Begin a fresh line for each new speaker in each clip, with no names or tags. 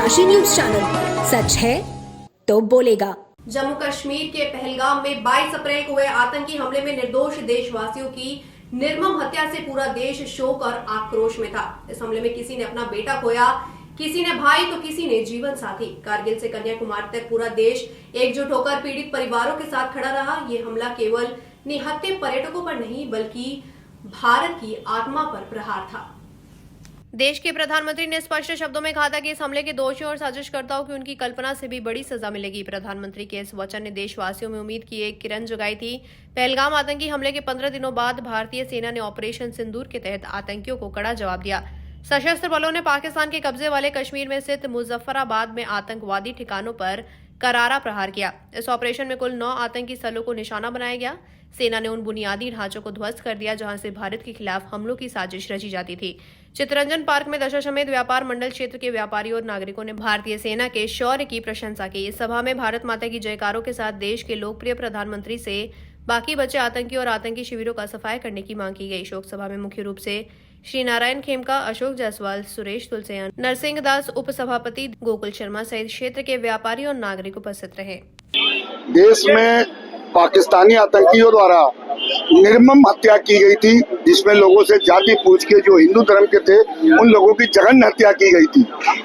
Kashi news channel, सच है तो बोलेगा।
जम्मू कश्मीर के पहलगाम में 22 अप्रैल को हुए आतंकी हमले में निर्दोष देशवासियों की निर्मम हत्या से पूरा देश शोक और आक्रोश में था। इस हमले में किसी ने अपना बेटा खोया, किसी ने भाई तो किसी ने जीवन साथी। कारगिल से कन्याकुमारी तक पूरा देश एकजुट होकर पीड़ित परिवारों के साथ खड़ा रहा। ये हमला केवल निहत्थे पर्यटकों पर नहीं बल्कि भारत की आत्मा पर प्रहार था। देश के प्रधानमंत्री ने स्पष्ट शब्दों में कहा था कि इस हमले के दोषियों और साजिशकर्ताओं की उनकी कल्पना से भी बड़ी सजा मिलेगी। प्रधानमंत्री के इस वचन ने देशवासियों में उम्मीद की एक किरण जगाई थी। पहलगाम आतंकी हमले के 15 दिनों बाद भारतीय सेना ने ऑपरेशन सिंदूर के तहत आतंकियों को कड़ा जवाब दिया। सशस्त्र बलों ने पाकिस्तान के कब्जे वाले कश्मीर में स्थित मुजफ्फराबाद में आतंकवादी ठिकानों पर करारा प्रहार किया। इस ऑपरेशन में कुल 9 आतंकी स्थलों को निशाना बनाया गया। सेना ने उन बुनियादी ढांचों को ध्वस्त कर दिया जहां से भारत के खिलाफ हमलों की साजिश रची जाती थी। चित्तरंजन पार्क में दशाश्वमेध व्यापार मंडल क्षेत्र के व्यापारियों और नागरिकों ने भारतीय सेना के शौर्य की प्रशंसा की। इस सभा में भारत माता की जयकारों के साथ देश के लोकप्रिय प्रधानमंत्री से बाकी बचे आतंकी और आतंकी शिविरों का सफाया करने की मांग की गई। शोक सभा में मुख्य रूप से श्री नारायण खेमका, अशोक जायसवाल, सुरेश तुलसियान, नरसिंह दास, उपसभापति गोकुल शर्मा सहित क्षेत्र के व्यापारी और नागरिक उपस्थित रहे।
देश में पाकिस्तानी आतंकियों द्वारा निर्मम हत्या की गई थी, जिसमें लोगों से जाति पूछ के जो हिंदू धर्म के थे उन लोगों की जघन्य हत्या की गई थी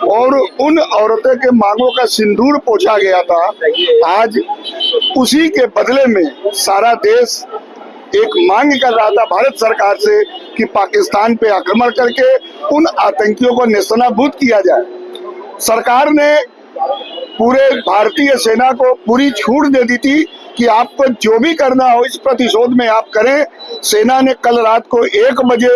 और उन औरतों के मांगों का सिंदूर पोंछा गया था। आज उसी के बदले में सारा देश एक मांग कर रहा था भारत सरकार से कि पाकिस्तान पे आक्रमण करके उन आतंकियों को नेस्तनाबूद किया जाए। सरकार ने पूरे भारतीय सेना को पूरी छूट दे दी थी कि आपको जो भी करना हो इस प्रतिशोध में आप करें। सेना ने कल रात को 1 बजे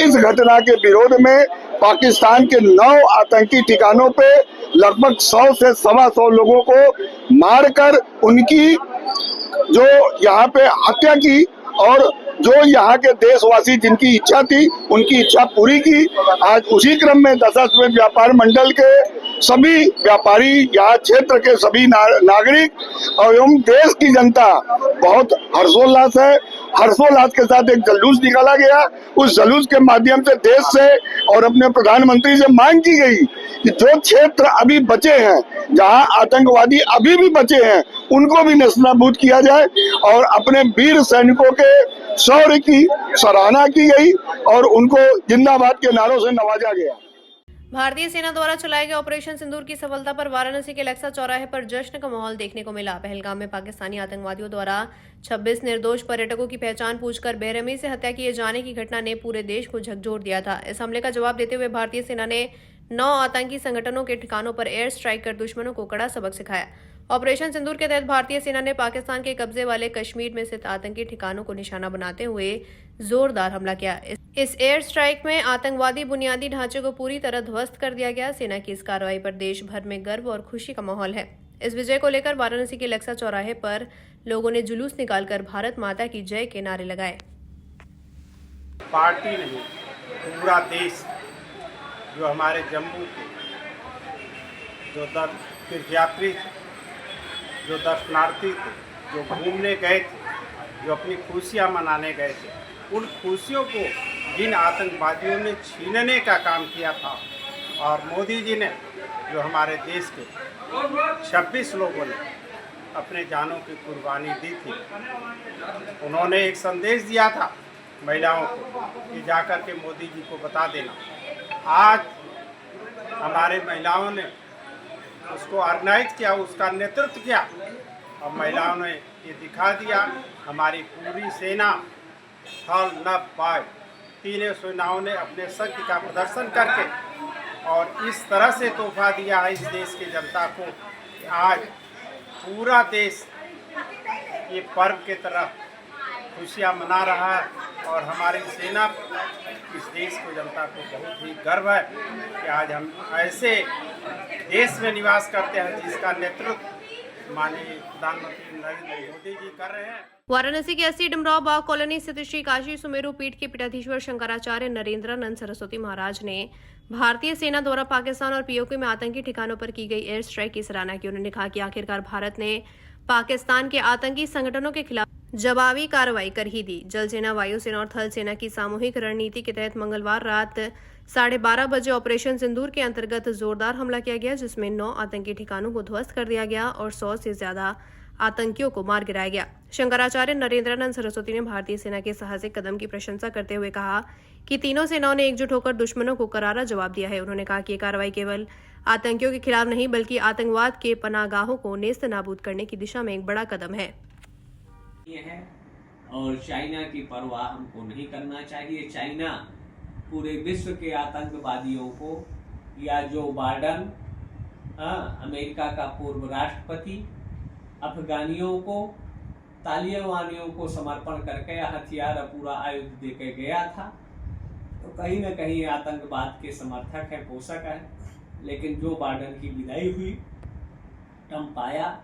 इस घटना के विरोध में पाकिस्तान के 9 आतंकी ठिकानों पे लगभग 100 से 125 लोगों को मारकर उनकी जो यहाँ पे हत्या की और जो यहाँ के देशवासी जिनकी इच्छा थी उनकी इच्छा पूरी की। आज उसी क्रम में दशाश्वमेध व्यापार मंडल के सभी व्यापारी, यहाँ क्षेत्र के सभी नागरिक और एवं देश की जनता बहुत हर्षोल्लास है। हर्षोल्लास के साथ एक जुलूस निकाला गया। उस जुलूस के माध्यम से देश से और अपने प्रधानमंत्री से मांग की गई कि जो क्षेत्र अभी बचे हैं, जहां आतंकवादी अभी भी बचे हैं, उनको भी नेस्तनाबूद किया जाए और अपने वीर सैनिकों के शौर्य की सराहना की गई और उनको जिंदाबाद के नारों से नवाजा गया।
भारतीय सेना द्वारा चलाए गए ऑपरेशन सिंदूर की सफलता पर वाराणसी के लेक्सा चौराहे पर जश्न का माहौल देखने को मिला। पहलगाम में पाकिस्तानी आतंकवादियों द्वारा 26 निर्दोष पर्यटकों की पहचान पूछकर बेरहमी से हत्या किए जाने की घटना ने पूरे देश को झकझोर दिया था। इस हमले का जवाब देते हुए भारतीय सेना ने 9 आतंकी संगठनों के ठिकानों पर एयर स्ट्राइक कर दुश्मनों को कड़ा सबक सिखाया। ऑपरेशन सिंदूर के तहत भारतीय सेना ने पाकिस्तान के कब्जे वाले कश्मीर में स्थित आतंकी ठिकानों को निशाना बनाते हुए जोरदार हमला किया। इस एयर स्ट्राइक में आतंकवादी बुनियादी ढांचे को पूरी तरह ध्वस्त कर दिया गया। सेना की इस कार्रवाई पर देश भर में गर्व और खुशी का माहौल है। इस विजय को लेकर वाराणसी के लेक्सा चौराहे पर लोगों ने जुलूस निकालकर भारत माता की जय के नारे लगाए।
पार्टी नहीं, पूरा देश जो हमारे जम्मू के जो तीर्थयात्री थे, जो दर्शनार्थी थे, जो घूमने गए थे, जो अपनी खुशियां मनाने गए थे, उन खुशियों को जिन आतंकवादियों ने छीनने का काम किया था और मोदी जी ने जो हमारे देश के 26 लोगों ने अपने जानों की कुर्बानी दी थी, उन्होंने एक संदेश दिया था महिलाओं को कि जाकर के मोदी जी को बता देना। आज हमारे महिलाओं ने उसको ऑर्गेनाइज किया, उसका नेतृत्व किया और महिलाओं ने ये दिखा दिया। हमारी पूरी सेना थल नभ पाए, तीनों सेनाओं ने अपने शक्ति का प्रदर्शन करके और इस तरह से तोहफा दिया है इस देश की जनता को कि आज पूरा देश ये पर्व के तरह खुशियाँ मना रहा है और हमारी सेना इस देश को जनता को बहुत ही गर्व है कि आज हम ऐसे देश में निवास करते हैं जिसका नेतृत्व माननीय प्रधानमंत्री नरेंद्र मोदी जी कर रहे हैं।
वाराणसी के 80 डमराव बाग कॉलोनी स्थित श्री काशी सुमेरु पीठ के पीठाधीश्वर शंकराचार्य नरेंद्रानंद सरस्वती महाराज ने भारतीय सेना द्वारा पाकिस्तान और पीओके में आतंकी ठिकानों पर की गई एयर स्ट्राइक की सराहना की। उन्होंने कहा कि आखिरकार भारत ने पाकिस्तान के आतंकी संगठनों के खिलाफ जवाबी कार्रवाई कर ही दी। जल सेना, वायुसेना और थल सेना की सामूहिक रणनीति के तहत मंगलवार रात 12:30 बजे ऑपरेशन सिंदूर के अंतर्गत जोरदार हमला किया गया, जिसमें 9 आतंकी ठिकानों को ध्वस्त कर दिया गया और 100 से ज्यादा आतंकियों को मार गिराया गया। शंकराचार्य नरेंद्रानंद सरस्वती ने भारतीय सेना के साहसिक कदम की प्रशंसा करते हुए कहा कि तीनों सेनाओं ने एकजुट होकर दुश्मनों को करारा जवाब दिया है। उन्होंने कहा कि ये कार्रवाई केवल आतंकियों के खिलाफ नहीं बल्कि आतंकवाद के पनाहगाहों को नेस्त नाबूद करने की दिशा में एक बड़ा कदम है।
और चाइना की परवाह हमको नहीं करना चाहिए। चाइना पूरे विश्व के आतंकवादियों को, या जो बाइडेन अमेरिका का पूर्व राष्ट्रपति, अफगानियों को, तालिबानियों को समर्पण करके हथियार पूरा आयुध देके गया था, तो कहीं न कहीं आतंकवाद के समर्थक है, पोषक है। लेकिन जो बाइडेन की विदाई हुई, ट्रंप आया,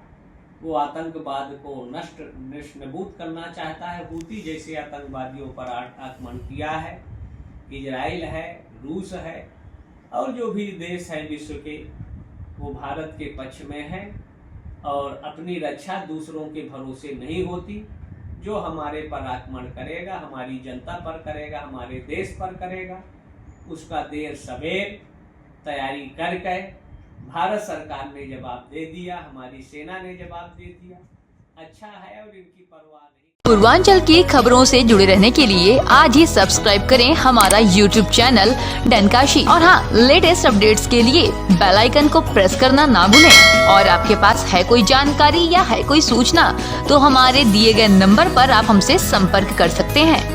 वो आतंकवाद को नष्ट-नबूद करना चाहता है। हूती जैसे आतंकवादियों पर आक्रमण किया है, इजराइल है, रूस है और जो भी देश है विश्व के, वो भारत के पक्ष में है और अपनी रक्षा दूसरों के भरोसे नहीं होती। जो हमारे पर आक्रमण करेगा, हमारी जनता पर करेगा, हमारे देश पर करेगा, उसका देर सवेर तैयारी करके भारत सरकार ने जवाब दे दिया, हमारी सेना ने जवाब दे दिया। अच्छा है और इनकी परवाह नहीं।
पूर्वांचल की खबरों से जुड़े रहने के लिए आज ही सब्सक्राइब करें हमारा YouTube चैनल डनकाशी और हाँ, लेटेस्ट अपडेट्स के लिए बेल आइकन को प्रेस करना ना भूलें। और आपके पास है कोई जानकारी या है कोई सूचना तो हमारे दिए गए नंबर पर आप हमसे संपर्क कर सकते हैं।